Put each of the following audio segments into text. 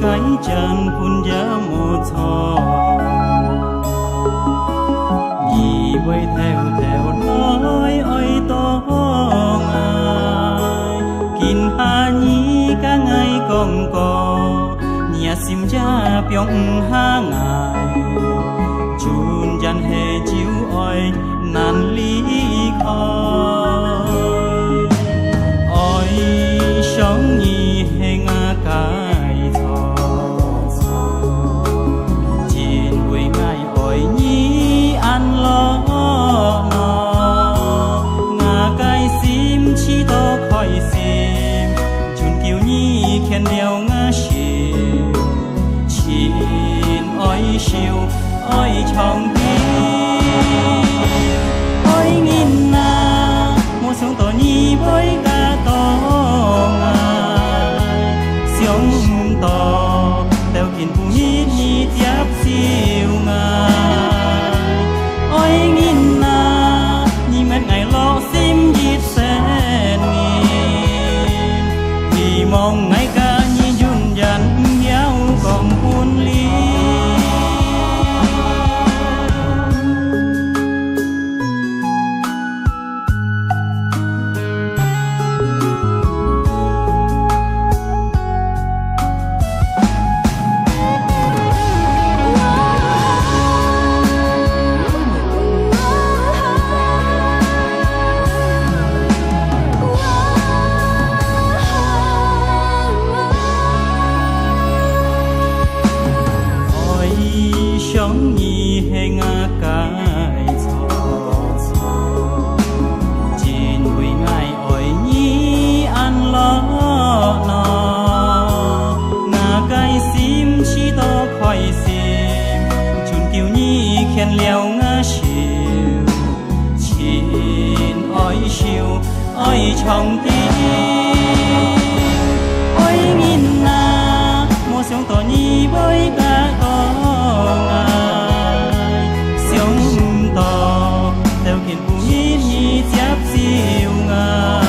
cái chân phun giá một thò nhị quay theo theo nói ôi to ngài kín hà nhí cả ngày còn có nhà sim cha pyong ha ngài chun jan he chiu oi nan lý khoi oi sống nhị he nga cái thò chín quê ngài oi nhí ăn lo no nga cái sim chi to khoi sim chun kiu nhí khen đeo nga xiu chín oi xiu oi chong ôi nghìn na một sống tổ nhi với cả to ngài sống to theo kiến phụ nhít nhí tiếp siêu ngài ôi nghìn na nhí mất ngày lo sim dít sen nghìn vì mong ngày cả nhí dùn dần nhau còn buồn ly sống nhị he nga cái thò chín quỳ ngài ôi nhí ăn lo no nga cái sim chi to khoi sim chun kiu nhí khen leo nga xiu chín oi xiu oi chong ti ôi nghìn na một sống to nhí với cả to theo kiến phụ nhí nhí tiếp siêu ngài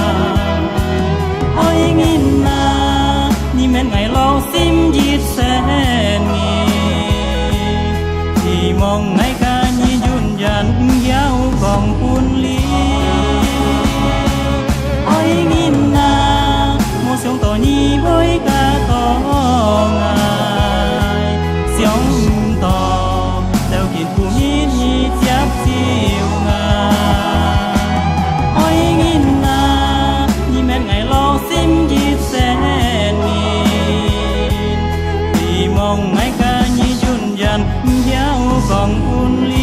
ôi nghìn na nhí men ngày lo sim dít sen nghìn thì mong ngày cả nhí dùn dần giao còn buồn ly ôi nghìn na một sống to nhí với cả to ngài sống to theo kiến phụ nhí nhí tiếp siêu ôi nghìn na nhí men ngày lo sim dít sen nghìn vì mong ngày cả nhí dùn dần giao còn buồn ly